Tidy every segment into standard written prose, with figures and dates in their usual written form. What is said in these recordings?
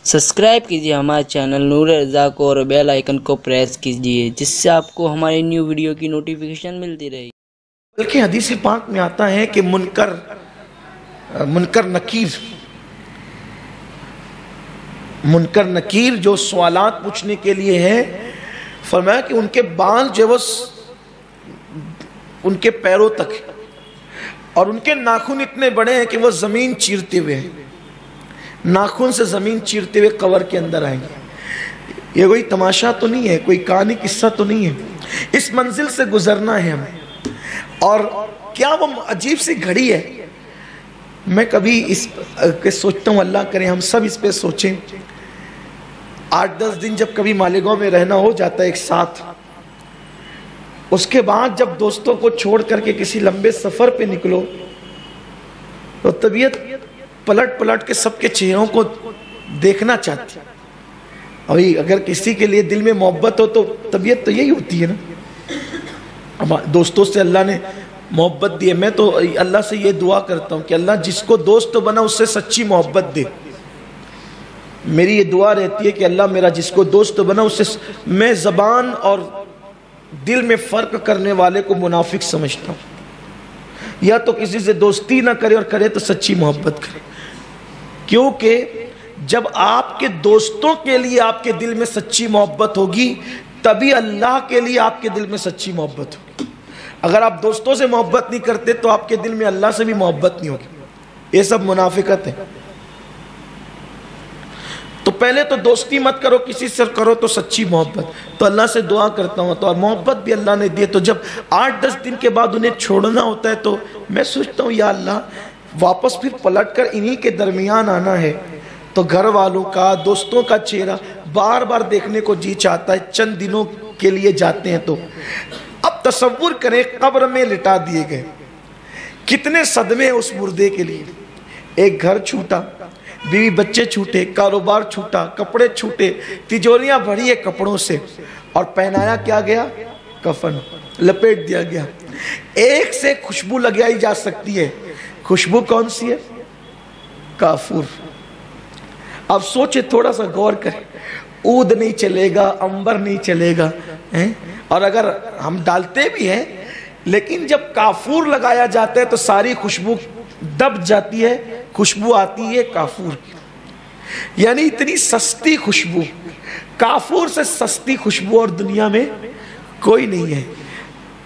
Subscribe کیجیے ہمارے channel نور رضا کو اور بیل آئیکن کو پریس کیجیے جس سے آپ کو ہماری نیو ویڈیو کی نوٹیفیکیشن ملتی رہے. بلکہ حدیث پاک میں آتا ہے کہ منکر نکیر جو سوالات پوچھنے کے لیے ہے، فرمایا کہ ان کے بال جو ان کے پیروں تک اور ان کے ناخن اتنے بڑے ہیں کہ وہ زمین چیرتے ہوئے ہیں، ناخن سے زمین چیرتے ہوئے قبر کے اندر آئیں گے. یہ کوئی تماشا تو نہیں ہے، کوئی کہانی قصہ تو نہیں ہے، اس منزل سے گزرنا ہے ہمیں. اور کیا وہ عجیب سی گھڑی ہے. میں کبھی اس کے سوچتا ہوں، اللہ کرے ہم سب اس پہ سوچیں. 8-10 دن جب کبھی مالیگاؤں میں رہنا ہو جاتا ہے ایک ساتھ، اس کے بعد جب دوستوں کو چھوڑ کر کے کسی لمبے سفر پہ نکلو تو طبیعت پلٹ کے سب کے چہروں کو دیکھنا چاہتی. اور اگر کسی کے لیے دل میں محبت ہو تو طبیعت تو یہی ہوتی ہے نا. دوستوں سے اللہ نے محبت دی ہے. میں تو اللہ سے یہ دعا کرتا ہوں کہ اللہ جس کو دوست بنا اس سے سچی محبت دے. میری یہ دعا رہتی ہے کہ اللہ میرا جس کو دوست بنا اس سے میں زبان اور دل میں فرق کرنے والے کو منافق سمجھتا ہوں. یا تو کسی سے دوستی نہ کرے اور کرے تو سچی محبت کرے. کیونکہ جب آپ کے دوستوں کے لیے آپ کے دل میں سچی محبت ہوگی تبھی اللہ کے لیے آپ کے دل میں سچی محبت ہوگی. اگر آپ دوستوں سے محبت نہیں کرتے تو آپ کے دل میں اللہ سے بھی محبت نہیں ہوگی. یہ سب منافقت ہے. تو پہلے تو دوستی مت کرو، کسی سے کرو تو سچی محبت. تو اللہ سے دعا کرتا ہوں، تو اور محبت بھی اللہ نے دی. تو جب 8-10 دن کے بعد انہیں چھوڑنا ہوتا ہے تو میں سوچتا ہوں یا اللہ واپس پھر پلٹ کر انہی کے درمیان آنا ہے تو گھر والوں کا، دوستوں کا چہرہ بار بار دیکھنے کو جی چاہتا ہے. چند دنوں کے لیے جاتے ہیں تو اب تصور کریں قبر میں لٹا دیے گئے، کتنے صدمے اس مردے کے لیے. ایک گھر چھوٹا، بیوی بچے چھوٹے، کاروبار چھوٹا، کپڑے چھوٹے، تجوریاں بھری ہے کپڑوں سے، اور پہنایا کیا گیا؟ کفن لپیٹ دیا گیا. ایک سے خوشبو لگائی جا سکتی ہے. خوشبو کون سی ہے؟ کافور. اب سوچے، تھوڑا سا غور کریں. عود نہیں چلے گا، عنبر نہیں چلے گا. اور اگر ہم ڈالتے بھی ہیں لیکن جب کافور لگایا جاتا ہے تو ساری خوشبو دب جاتی ہے. خوشبو آتی ہے کافور کی. یعنی اتنی سستی خوشبو، کافور سے سستی خوشبو اور دنیا میں کوئی نہیں ہے.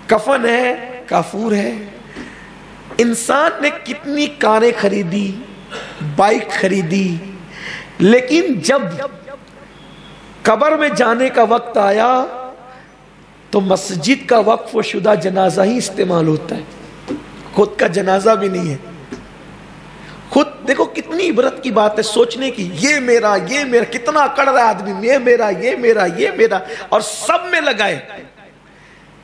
کفن ہے، کافور ہے. انسان نے کتنی کاریں خریدی، بائک خریدی، لیکن جب قبر میں جانے کا وقت آیا تو مسجد کا وقف شدہ جنازہ ہی استعمال ہوتا ہے. خود کا جنازہ بھی نہیں ہے. خود دیکھو کتنی عبرت کی بات ہے سوچنے کی. یہ میرا، یہ میرا، کتنا اکڑ رہا ہے آدمی، یہ میرا، یہ میرا، یہ میرا، اور سب میں لگائے.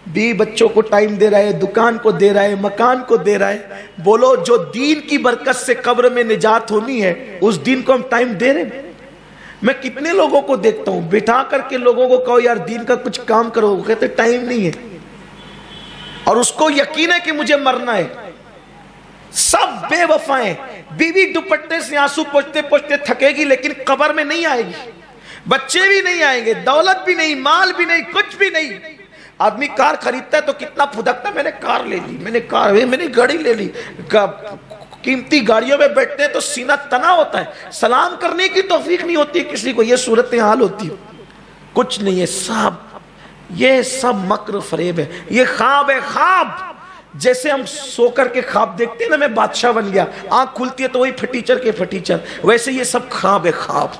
بیوی بچوں کو ٹائم دے رہا ہے، دکان کو دے رہا ہے، مکان کو دے رہا ہے. بولو جو دین کی برکت سے قبر میں نجات ہونی ہے اس دین کو ہم ٹائم دے رہے ہیں. میں کتنے لوگوں کو دیکھتا ہوں بٹھا کر کے لوگوں کو کہو یار دین کا کچھ کام کرو، وہ کہتے ٹائم نہیں ہے. اور اس کو یقین ہے کہ مجھے مرنا ہے. سب بے وفائیں. بیوی دوپٹے سے آنسو پوچھتے پوچھتے تھکے گی لیکن قبر میں نہیں آئے گی. بچے بھی نہیں آئیں گے، دولت بھی نہیں، مال بھی نہیں، کچھ بھی نہیں. آدمی کار خریدتا ہے تو کتنا پھدکتا ہے، میں نے کار لے لی، میں نے گاڑی لے لی. قیمتی گاڑیوں میں بیٹھتے ہیں تو سینہ تنا ہوتا ہے، سلام کرنے کی توفیق نہیں ہوتی کسی کو. یہ صورتحال ہوتی ہے. کچھ نہیں ہے. یہ سب مکر فریب ہے. یہ خواب ہے. خواب جیسے ہم سو کر کے خواب دیکھتے ہیں نا، میں بادشاہ بن گیا، آنکھ کھلتی ہے تو وہی پھٹیچر کے پھٹیچر، ویسے یہ سب خواب ہے. خواب،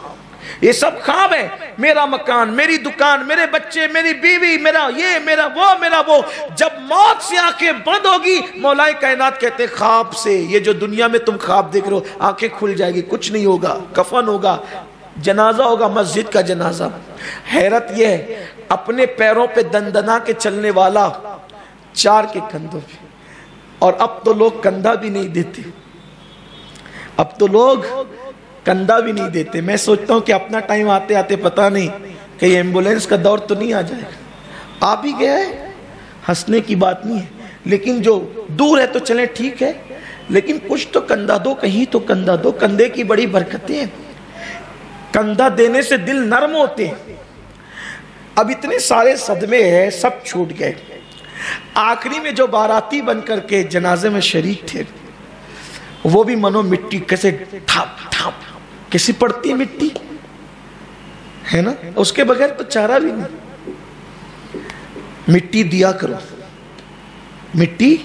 یہ سب خواب ہے. میرا مکان، میری دکان، میرے بچے، میری بیوی، میرا یہ، میرا وہ، میرا وہ. جب موت سے آنکھیں بند ہوگی مولا کائنات کہتے ہیں خواب سے یہ جو دنیا میں تم خواب دیکھ رہے ہو آنکھیں کھل جائے گی. کچھ نہیں ہوگا. کفن ہوگا، جنازہ ہوگا، مسجد کا جنازہ. حیرت یہ ہے اپنے پیروں پہ دندنا کے چلنے والا 4 کے کندھوں پہ. اور اب تو لوگ کندھا بھی نہیں دیتے. اب تو لوگ کندھا بھی نہیں دیتے. میں سوچتا ہوں کہ اپنا ٹائم آتے آتے پتہ نہیں کہ یہ ایمبولینس کا دور تو نہیں آ جائے گا. آ بھی گیا ہے، ہنسنے کی بات نہیں ہے. لیکن جو دور ہے تو چلیں ٹھیک ہے، لیکن کچھ تو کندھا دو، کہیں تو کندھا دو. کندھے کی بڑی برکتیں ہیں. کندھا دینے سے دل نرم ہوتے ہیں. اب اتنے سارے صدمے ہیں، سب چھوٹ گئے. آخری میں جو باراتی بن کر کے جنازے میں شریک تھے وہ بھی منو مٹی کیسے ٹھاپ ٹھاپ کیسی پڑتی ہے مٹی ہے نا، اس کے بغیر تو چارہ بھی نہیں. مٹی دیا کرو، مٹی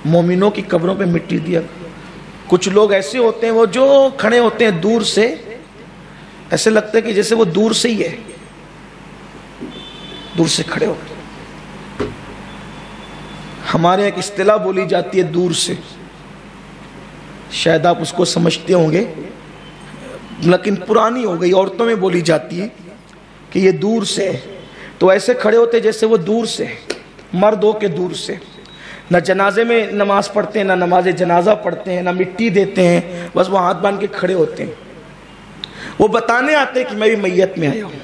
مومنوں کی قبروں پہ مٹی دیا کرو. کچھ لوگ ایسے ہوتے ہیں وہ جو کھڑے ہوتے ہیں دور سے ایسے لگتا ہے کہ جیسے وہ دور سے ہی ہے، دور سے کھڑے ہوتے. ہمارے ایک اصطلاح بولی جاتی ہے دور سے، شاید آپ اس کو سمجھتے ہوں گے لیکن پرانی ہو گئی. عورتوں میں بولی جاتی ہے کہ یہ دور سے ہے. تو ایسے کھڑے ہوتے جیسے وہ دور سے، مرد ہو کے دور سے. نہ جنازے میں نماز پڑھتے ہیں، نہ نماز جنازہ پڑھتے ہیں، نہ مٹی دیتے ہیں، بس وہ ہاتھ باندھ کے کھڑے ہوتے ہیں. وہ بتانے آتے ہیں کہ میں بھی میت میں آیا ہوں.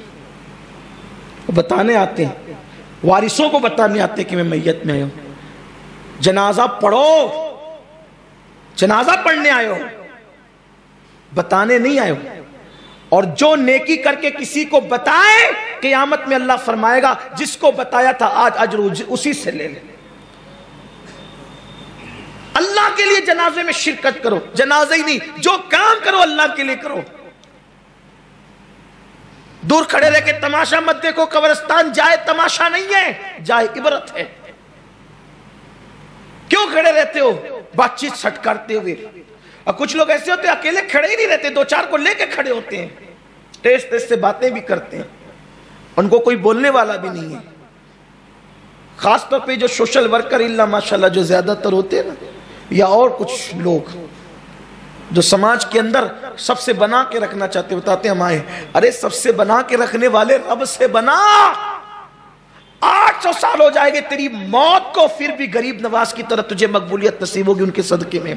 وہ بتانے آتے ہیں، وارثوں کو بتانے آتے ہیں کہ میں میت میں آیا ہوں. جنازہ پڑھو، جنازہ پڑھنے آئے ہو، بتانے نہیں آئے ہو. اور جو نیکی کر کے کسی کو بتائے قیامت میں اللہ فرمائے گا جس کو بتایا تھا آج اجر اسی سے لے لے. اللہ کے لیے جنازے میں شرکت کرو، جنازہ ہی نہیں جو کام کرو اللہ کے لیے کرو. دور کھڑے رہ کے تماشا مت دیکھو. قبرستان جائے تماشا نہیں ہے، جائے عبرت ہے. کیوں کھڑے رہتے ہو بات چیت سٹ کرتے ہوئے؟ اور کچھ لوگ ایسے ہوتے ہیں اکیلے کھڑے ہی نہیں رہتے، دو چار کو لے کے کھڑے ہوتے ہیں، تیز تیز سے باتیں بھی کرتے ہیں، ان کو کوئی بولنے والا بھی نہیں ہے. خاص طور پہ جو سوشل ورکر اللہ ماشاءاللہ جو زیادہ تر ہوتے ہیں نا، یا اور کچھ لوگ جو سماج کے اندر سب سے بنا کے رکھنا چاہتے، بتاتے ہیں ہم آئے. ارے سب سے بنا کے رکھنے والے رب سے بنا. 800 سال ہو جائے گے تیری موت کو، پھر بھی غریب نواز کی طرح تجھے مقبولیت نصیب ہوگی ان کے صدقے میں.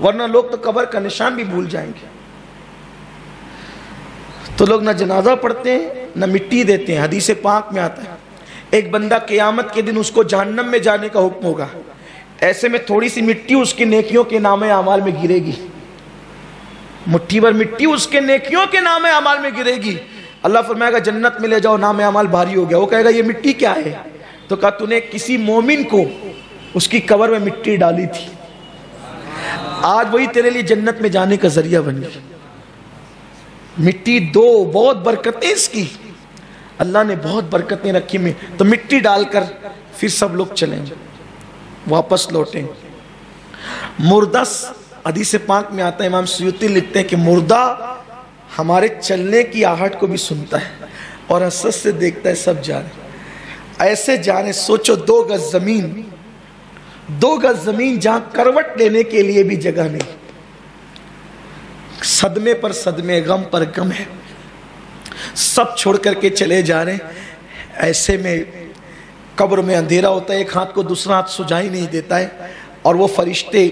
ورنہ لوگ تو قبر کا نشان بھی بھول جائیں گے. تو لوگ نہ جنازہ پڑھتے ہیں نہ مٹی دیتے ہیں. حدیث پاک میں آتا ہے ایک بندہ قیامت کے دن اس کو جہنم میں جانے کا حکم ہوگا. ایسے میں تھوڑی سی مٹی اس کی نیکیوں کے نام اعمال میں گرے گی، مٹھی بھر مٹی اس کے نیکیوں کے نام اعمال میں گرے گی. اللہ فرمائے گا جنت میں لے جاؤ، نام اعمال بھاری ہو گیا. وہ کہے گا یہ مٹی کیا ہے؟ تو کہا تو نے کسی مومن کو اس کی قبر میں مٹی ڈالی تھی، آج وہی تیرے لیے جنت میں جانے کا ذریعہ بن گئی. مٹی دو، بہت برکتیں اس کی، اللہ نے بہت برکتیں رکھی میں. تو مٹی ڈال کر پھر سب لوگ چلیں، واپس لوٹیں. مردہ حدیث پاک میں آتا ہے، امام سیوطی لکھتے ہیں کہ مردہ ہمارے چلنے کی آہٹ کو بھی سنتا ہے اور حسرت سے دیکھتا ہے سب جانے. ایسے جانے، سوچو 2 گز زمین، 2 گز زمین جہاں کروٹ لینے کے لیے بھی جگہ نہیں. صدمے پر صدمے، غم پر غم ہے، سب چھوڑ کر کے چلے جا رہے. ایسے میں قبر میں اندھیرا ہوتا ہے، ایک ہاتھ کو دوسرا ہاتھ سجائی نہیں دیتا ہے، اور وہ فرشتے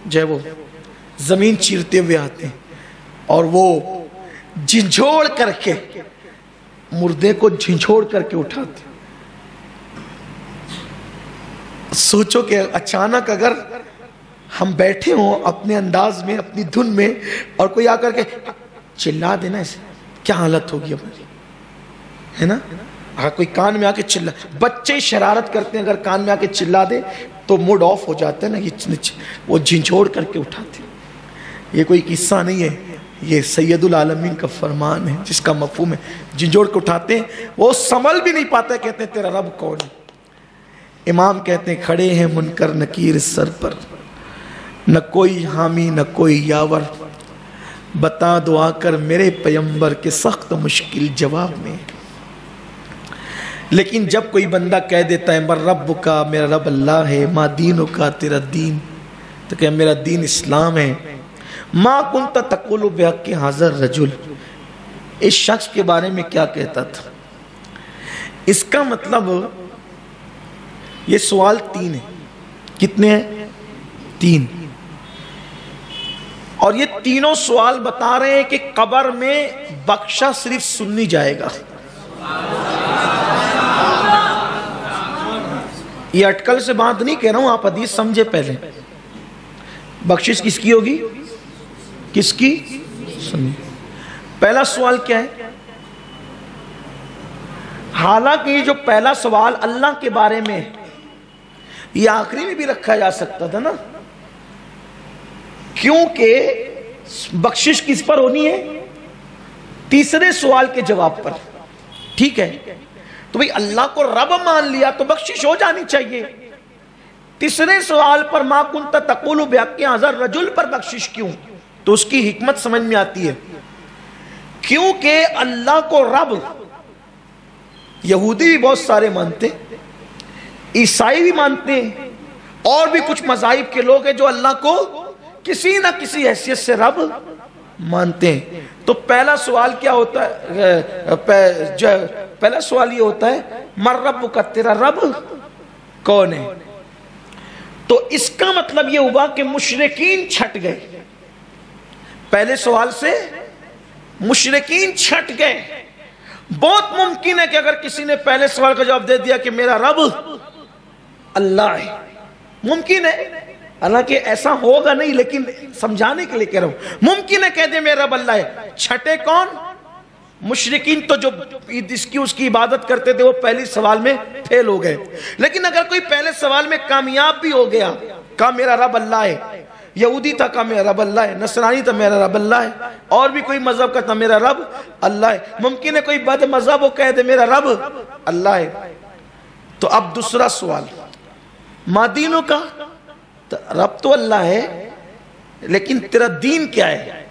جو ہے وہ زمین چیرتے ہوئے آتے ہیں اور وہ جھنجھوڑ کر کے مردے کو جھنجھوڑ کر کے اٹھاتے. سوچو کہ اچانک اگر ہم بیٹھے ہوں اپنے انداز میں، اپنی دھن میں، اور کوئی آ کر کے چلا دینا، اسے کیا حالت ہوگی ہماری، ہے نا؟ اگر کوئی کان میں آ کے چلا، بچے شرارت کرتے ہیں، اگر کان میں آ کے چلا دے تو موڈ آف ہو جاتا ہے نا، وہ جھنجھوڑ کر کے اٹھاتے. یہ کوئی قصہ نہیں ہے، یہ سید العالمین کا فرمان ہے جس کا مفہوم ہے. جھنجھوڑ کے اٹھاتے ہیں، وہ سنبھل بھی نہیں پاتا، کہتے ہیں تیرا رب کون ہے. امام کہتے ہیں کھڑے ہیں منکر نکیر سر پر، نہ کوئی حامی نہ کوئی یاور، بتا دعا کر میرے پیمبر کے سخت مشکل جواب میں. لیکن جب کوئی بندہ کہہ دیتا ہے مر رب کا، میرا رب اللہ ہے، ما دینو کا، تیرا دین، تو کہ میرا دین اسلام ہے. ما کنت تقول بحق حاضر رجل، اس شخص کے بارے میں کیا کہتا تھا؟ اس کا مطلب یہ سوال 3 ہے. کتنے ہیں؟ 3. اور یہ تینوں سوال بتا رہے ہیں کہ قبر میں بخشا صرف سننی جائے گا. یہ اٹکل سے بات نہیں کہہ رہا ہوں، آپ حدیث سمجھے پہلے. بخشش کس کی ہوگی؟ کس کی؟ سننی. پہلا سوال کیا ہے؟ حالانکہ یہ جو پہلا سوال اللہ کے بارے میں یہ آخری میں بھی رکھا جا سکتا تھا نا، کیونکہ بخشش کس پر ہونی ہے؟ تیسرے سوال کے جواب پر. ٹھیک ہے، تو بھئی اللہ کو رب مان لیا تو بخشش ہو جانی چاہیے. تیسرے سوال پر ما کنت تقول بحق ھذا الرجل پر بخشش کیوں؟ تو اس کی حکمت سمجھ میں آتی ہے. کیونکہ اللہ کو رب یہودی بھی بہت سارے مانتے، عیسائی بھی مانتے ہیں، اور بھی کچھ مذاہب کے لوگ ہیں جو اللہ کو کسی نہ کسی حیثیت سے رب مانتے ہیں. تو پہلا سوال کیا ہوتا ہے؟ پہلا سوال یہ ہوتا ہے من رب کا، تیرا رب کون ہے؟ تو اس کا مطلب یہ ہوا کہ مشرکین چھٹ گئے. پہلے سوال سے مشرکین چھٹ گئے. بہت ممکن ہے کہ اگر کسی نے پہلے سوال کا جواب دے دیا کہ میرا رب اللہ ہے، ممکن ہے، حالانکہ ایسا ہوگا نہیں لیکن سمجھانے کے لیے کہہ رہا ہوں، ممکن ہے کہہ دے میرا رب اللہ ہے. چھٹے کون؟ مشرکین. تو جو اس کی عبادت کرتے تھے وہ پہلی سوال میں فیل ہو گئے. لیکن اگر کوئی پہلے سوال میں کامیاب بھی ہو گیا، کہا میرا رب اللہ ہے، یہودی تھا کہا میرا رب اللہ ہے، نصرانی تھا میرا رب اللہ ہے، اور بھی کوئی مذہب کا تھا میرا رب اللہ ہے، ممکن ہے کوئی بد مذہب وہ کہہ دے میرا رب اللہ ہے. تو اب دوسرا سوال، ما دینوں کا، رب تو اللہ ہے لیکن تیرا دین کیا ہے؟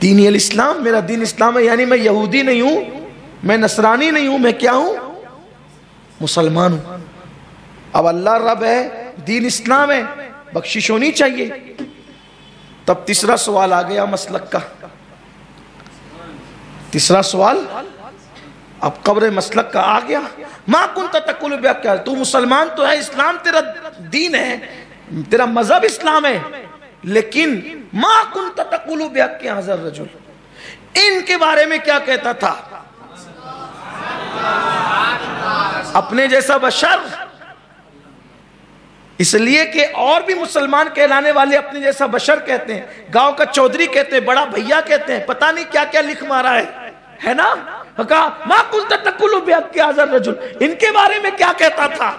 دین الاسلام، میرا دین اسلام ہے، یعنی میں یہودی نہیں ہوں، میں نصرانی نہیں ہوں، میں کیا ہوں؟ مسلمان ہوں. اب اللہ رب ہے، دین اسلام ہے، بخشش ہونی چاہیے. تب تیسرا سوال آ گیا مسلک کا. تیسرا سوال اب قبر مسلک کا آ گیا. ما کنت تقول بحق، تو مسلمان تو ہے، اسلام تیرا دین ہے، تیرا مذہب اسلام ہے، لیکن ما کنت تقول بحق ھذا الرجل، ان کے بارے میں کیا کہتا تھا؟ اپنے جیسا بشر. اس لیے کہ اور بھی مسلمان کہلانے والے اپنے جیسا بشر کہتے ہیں، گاؤں کا چودھری کہتے ہیں، بڑا بھیا کہتے ہیں، پتہ نہیں کیا کیا لکھ مارا ہے نا. کہا ما کنت تقول بحق ھذا الرجل، ان کے بارے میں کیا کہتا تھا؟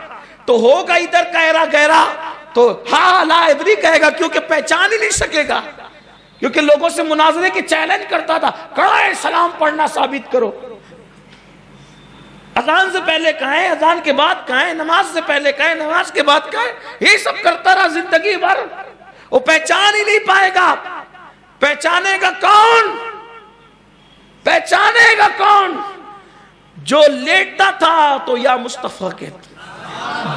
تو ہوگا ادھر گہرا گہرا تو ہاں لا ادری کہے گا، کیونکہ پہچان ہی نہیں سکے گا، کیونکہ لوگوں سے مناظرے کی چیلنج کرتا تھا، کڑائے سلام پڑھنا ثابت کرو. اذان سے پہلے کہیں، اذان کے بعد کہیں، نماز سے پہلے کہیں، نماز کے بعد کہیں، یہ سب کرتا رہا زندگی بھر. وہ پہچان ہی نہیں پائے گا. پہچانے گا کون؟ پہچانے گا کون؟ جو لیٹتا تھا تو یا مصطفیٰ کہتے،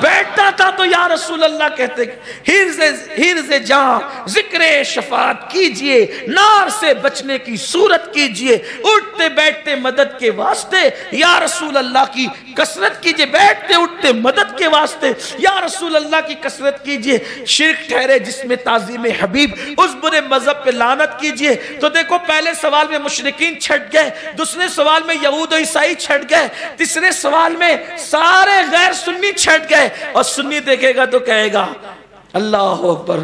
بیٹھتا تھا تو یا رسول اللہ کہتے. حرز جاں ذکر شفاعت کیجئے، نار سے بچنے کی صورت کیجئے، اٹھتے بیٹھتے مدد کے واسطے یا رسول اللہ کی کثرت کیجئے، بیٹھتے اٹھتے مدد کے واسطے یا رسول اللہ کی کثرت کیجئے. شرک ٹھہرے جس میں تعظیم حبیب، اس برے مذہب پہ لعنت کیجئے. تو دیکھو پہلے سوال میں مشرکین چھٹ گئے، دوسرے سوال میں یہود و عیسائی چھٹ گئے، تیسرے سوال میں سارے غیر سنی چھٹ گئے. اور سنی دیکھے گا تو کہے گا اللہ اکبر،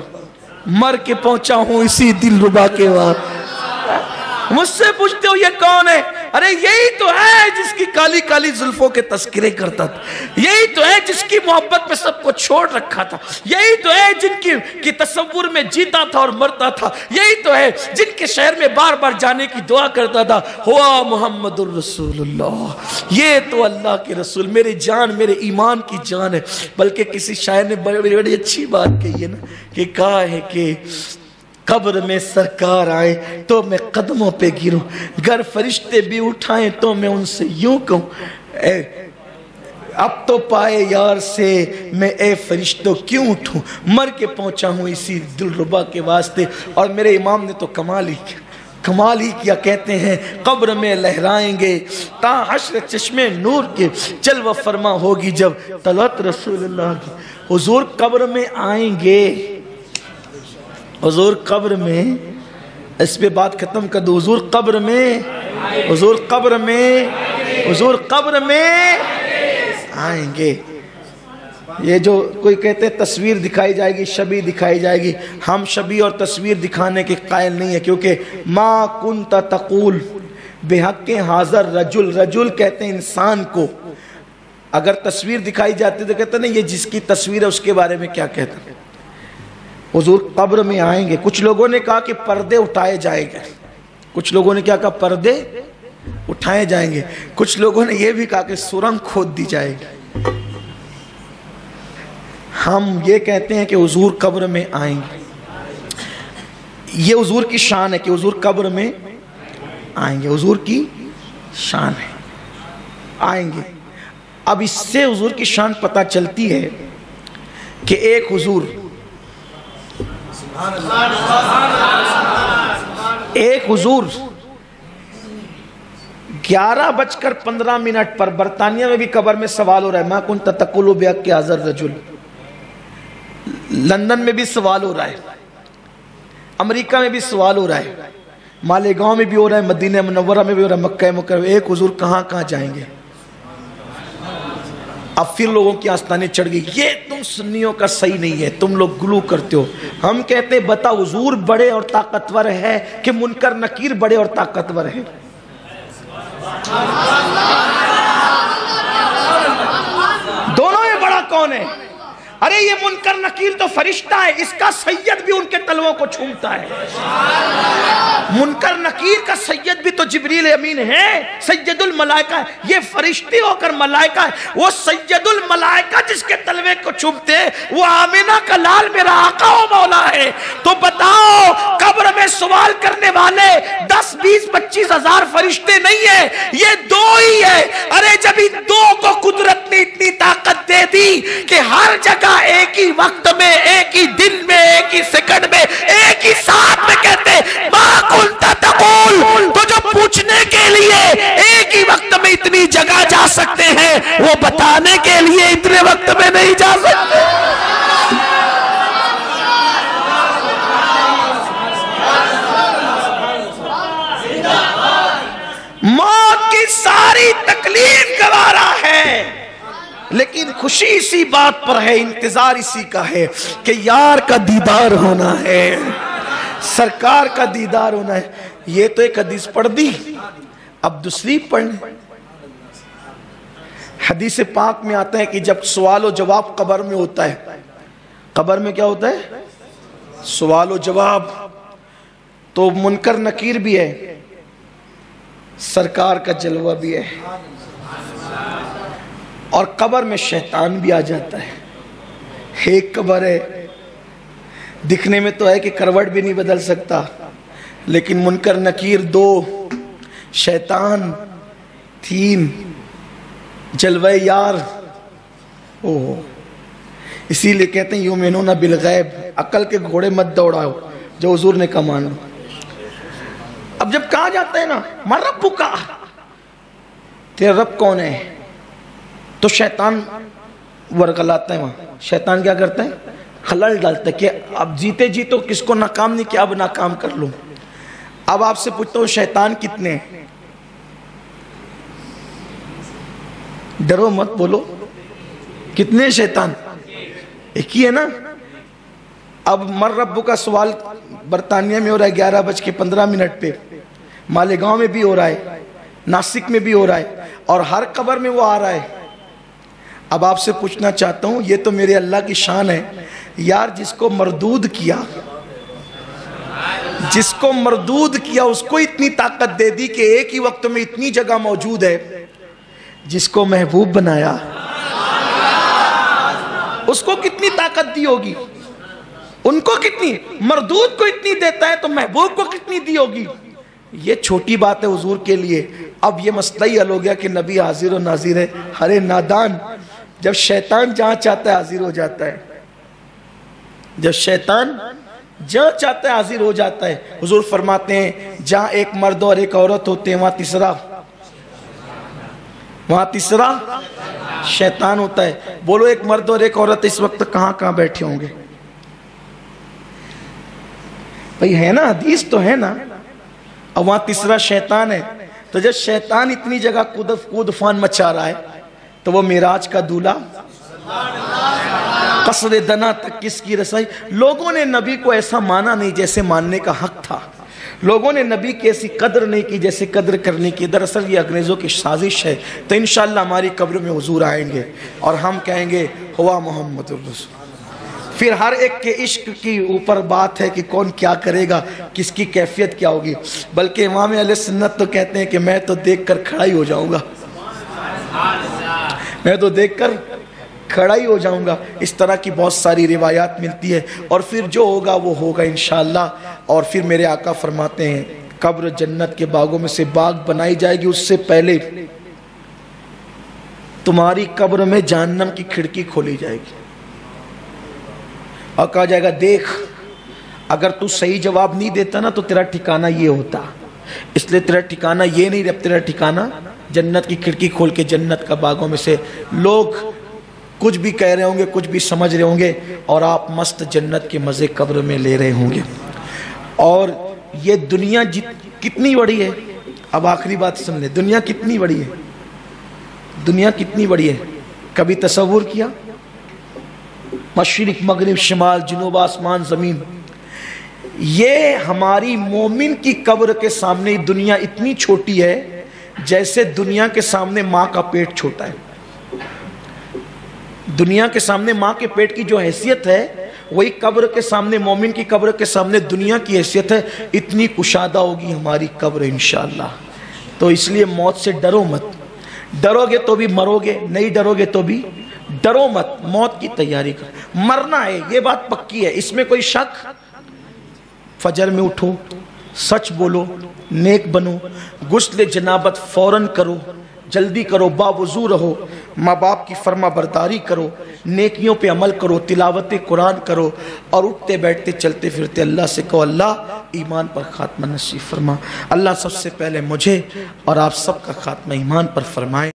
مر کے پہنچا ہوں اسی دل ربا کے بعد. مجھ سے پوچھتے ہو یہ کون ہے؟ ارے یہی تو ہے جس کی کالی کالی زلفوں کے تذکرے کرتا تھا، یہی تو ہے جس کی محبت میں سب کو چھوڑ رکھا تھا، یہی تو ہے جن کی تصور میں جیتا تھا اور مرتا تھا، یہی تو ہے جن کے شہر میں بار بار جانے کی دعا کرتا تھا. ہوا محمد الرسول اللہ، یہ تو اللہ کے رسول، میری جان، میرے ایمان کی جان ہے. بلکہ کسی شاعر نے بڑی اچھی بات کہی ہے نا، کہ کہا ہے کہ قبر میں سرکار آئے تو میں قدموں پہ گروں، گر فرشتے بھی اٹھائیں تو میں ان سے یوں کہوں اب تو پائے یار سے میں اے فرشتوں کیوں اٹھوں، مر کے پہنچا ہوں اسی دلربا کے واسطے. اور میرے امام نے تو کمال ہی کیا. کہتے ہیں قبر میں لہرائیں گے تا حشر چشمے نور کے، جلوہ فرما ہوگی جب طلعت رسول اللہ کی. حضور قبر میں آئیں گے، حضور قبر میں، اس پہ بات ختم کر دو. حضور قبر میں، حضور قبر میں، حضور قبر میں آئیں گے. یہ جو کوئی کہتے ہیں تصویر دکھائی جائے گی، شبیہ دکھائی جائے گی، ہم شبیہ اور تصویر دکھانے کے قائل نہیں ہیں، کیونکہ ما کنت تقول بحق حاضر رجل، رجل کہتے ہیں انسان کو، اگر تصویر دکھائی جاتی تو کہتے ہیں نا یہ جس کی تصویر ہے اس کے بارے میں کیا کہتا ہے۔ حضور قبر میں آئیں گے، کچھ لوگوں نے کہا کہ پردے اٹھائے جائیں گے، کچھ لوگوں نے کیا کہا پردے اٹھائے جائیں گے، کچھ لوگوں نے یہ بھی کہا کہ سرنگ کھود دی جائے گی۔ ہم یہ کہتے ہیں کہ حضور قبر میں آئیں گے، یہ حضور کی شان ہے کہ حضور قبر میں آئیں گے، حضور کی شان ہے آئیں گے۔ اب اس سے حضور کی شان پتہ چلتی ہے کہ ایک حضور، ایک حضور 11:15 پر برطانیہ میں بھی قبر میں سوال ہو رہا ہے، ما کنت تقول بحق حاضر رجل، لندن میں بھی سوال ہو رہا ہے، امریکہ میں بھی سوال ہو رہا ہے، مالیگاؤں میں بھی ہو رہا ہے، مدینہ منورہ میں بھی ہو رہا ہے، مکہ مکرمہ، ایک حضور کہاں کہاں جائیں گے؟ اب پھر لوگوں کی آستانے چڑھ گئی، یہ تم سنیوں کا صحیح نہیں ہے، تم لوگ گلو کرتے ہو۔ ہم کہتے ہیں بتا حضور بڑے اور طاقتور ہے کہ منکر نکیر بڑے اور طاقتور ہے؟ دونوں میں بڑا کون ہے؟ ارے یہ منکر نکیر تو فرشتہ ہے، اس کا سید بھی ان کے تلووں کو چھومتا ہے۔ منکر نکیر کا سید بھی تو جبریل امین ہے، سید الملائکہ ہے، یہ فرشتے ہو کر ملائکہ ہے، وہ سید الملائکہ جس کے تلوے کو چھومتے ہیں وہ آمینہ کا لال میرا آقا و مولا ہے۔ تو بتاؤ قبر میں سوال کرنے والے 10 20 25 ہزار فرشتے نہیں ہیں، یہ دو ہی ہے۔ ارے جب ان دو کو قدرت نے اتنی طاقت دے دی کہ ہر جگہ ایک ہی وقت میں، ایک ہی دن میں، ایک ہی سیکنڈ میں، ایک ہی ساتھ میں کہتے ما کنت تقول، تو جو پوچھنے کے لیے ایک ہی وقت میں اتنی جگہ جا سکتے ہیں وہ بتانے کے لیے اتنے وقت میں نہیں جا سکتے۔ موت کی ساری تکلیف گوارا ہے، لیکن خوشی اسی بات پر ہے، انتظار اسی کا ہے کہ یار کا دیدار ہونا ہے، سرکار کا دیدار ہونا ہے۔ یہ تو ایک حدیث پڑھ دی، اب دوسری پڑھیں۔ حدیث پاک میں آتا ہے کہ جب سوال و جواب قبر میں ہوتا ہے، قبر میں کیا ہوتا ہے؟ سوال و جواب، تو منکر نکیر بھی ہے، سرکار کا جلوہ بھی ہے، اور قبر میں شیطان بھی آ جاتا ہے۔ ایک قبر ہے، دکھنے میں تو ہے کہ کروٹ بھی نہیں بدل سکتا، لیکن منکر نکیر 2، شیطان 3، جلوہ یار۔ اسی لئے کہتے ہیں یؤمنون بالغیب، عقل کے گھوڑے مت دوڑاؤ، جو حضور نے کہا مانو۔ اب جب کہا جاتا ہے نا من ربک، تیرا رب کون ہے، تو شیطان ورغلاتا ہے، وہاں شیطان کیا کرتا ہے؟ خلل ڈالتا ہے کہ اب جیتے جی تو کس کو ناکام نہیں کیا، اب ناکام کر لوں۔ اب آپ سے پوچھتا ہوں شیطان کتنے ہیں؟ ڈرو مت، بولو کتنے شیطان؟ ایک ہی ہے نا۔ اب من رب کا سوال برطانیہ میں ہو رہا ہے 11:15 پہ، مالیگاؤں میں بھی ہو رہا ہے، ناسک میں بھی ہو رہا ہے، اور ہر قبر میں وہ آ رہا ہے۔ اب آپ سے پوچھنا چاہتا ہوں، یہ تو میرے اللہ کی شان ہے یار، جس کو مردود کیا، جس کو مردود کیا اس کو اتنی طاقت دے دی کہ ایک ہی وقت میں اتنی جگہ موجود ہے۔ جس کو محبوب بنایا اس کو کتنی طاقت دی ہوگی، ان کو کتنی، مردود کو اتنی دیتا ہے تو محبوب کو کتنی دی ہوگی۔ یہ چھوٹی بات ہے حضور کے لیے۔ اب یہ مسئلہ ہی حل ہو گیا کہ نبی حاضر و ناظر ہے۔ ہرے نادان، جب شیطان جہاں چاہتا ہے حاضر ہو جاتا ہے، جب شیطان جہاں چاہتا ہے حاضر ہو جاتا ہے۔ حضور فرماتے ہیں جہاں ایک مرد اور ایک عورت ہوتے ہیں وہاں تیسرا شیطان ہوتا ہے۔ بولو ایک مرد اور ایک عورت اس وقت کہاں کہاں بیٹھے ہوں گے؟ بھئی ہے نا، حدیث تو ہے نا، اور وہاں تیسرا شیطان ہے۔ تو جب شیطان اتنی جگہ کود فان مچا رہا ہے تو وہ معراج کا دولہا قصر دنا تک کس کی رسائی. لوگوں نے نبی کو ایسا مانا نہیں جیسے ماننے کا حق تھا. لوگوں نے نبی کی ایسی قدر نہیں کی جیسے قدر کرنے کی. دراصل یہ انگریزوں کی سازش ہے. تو انشاءاللہ ہماری قبر میں حضور آئیں گے اور ہم کہیں گے ہوا محمد الرسول. پھر ہر ایک کے عشق کی اوپر بات ہے کہ کون کیا کرے گا, کس کی کیفیت کیا ہوگی. بلکہ امام اہل سنت تو کہتے ہیں کہ میں تو دیکھ کر کھڑا ہی ہو جاؤں گا, میں تو دیکھ کر کھڑا ہی ہو جاؤں گا. اس طرح کی بہت ساری روایات ملتی ہے. اور پھر جو ہوگا وہ ہوگا انشاءاللہ. اور پھر میرے آقا فرماتے ہیں قبر جنت کے باغوں میں سے باغ بنائی جائے گی, اس سے پہلے تمہاری قبر میں جہنم کی کھڑکی کھولی جائے گی اور کہا جائے گا دیکھ اگر تو صحیح جواب نہیں دیتا نا تو تیرا ٹھکانہ یہ ہوتا, اس لیے تیرا ٹھکانہ یہ نہیں رہا, تیرا ٹھکانہ جنت کی کھڑکی کھول کے جنت کا باغوں میں سے. لوگ کچھ بھی کہہ رہے ہوں گے, کچھ بھی سمجھ رہے ہوں گے, اور آپ مست جنت کے مزے قبر میں لے رہے ہوں گے. اور یہ دنیا کتنی بڑی ہے, اب آخری بات سن لیں, دنیا کتنی بڑی ہے, دنیا کتنی بڑی ہے. کبھی تصور کیا؟ مشرق مغرب شمال جنوب آسمان زمین, یہ ہماری مومن کی قبر کے سامنے دنیا اتنی چھوٹی ہے جیسے دنیا کے سامنے ماں کا پیٹ چھوٹا ہے. دنیا کے سامنے ماں کے پیٹ کی جو حیثیت ہے وہی قبر کے سامنے, مومن کی قبر کے سامنے دنیا کی حیثیت ہے. اتنی کشادہ ہوگی ہماری قبر انشاءاللہ. تو اس لیے موت سے ڈرو مت. ڈرو گے تو بھی مرو گے, نہیں ڈرو گے تو بھی ڈرو مت. موت کی تیاری کر, مرنا ہے یہ بات پکی ہے, اس میں کوئی شک. فجر میں اٹھو, سچ بولو, نیک بنو, غسل جنابت فوراً کرو, جلدی کرو, باوضو رہو, ماں باپ کی فرما برداری کرو, نیکیوں پہ عمل کرو, تلاوت قرآن کرو, اور اٹھتے بیٹھتے چلتے پھرتے اللہ سے کہو اللہ ایمان پر خاتمہ نصیب فرما. اللہ سب سے پہلے مجھے اور آپ سب کا خاتمہ ایمان پر فرمائے.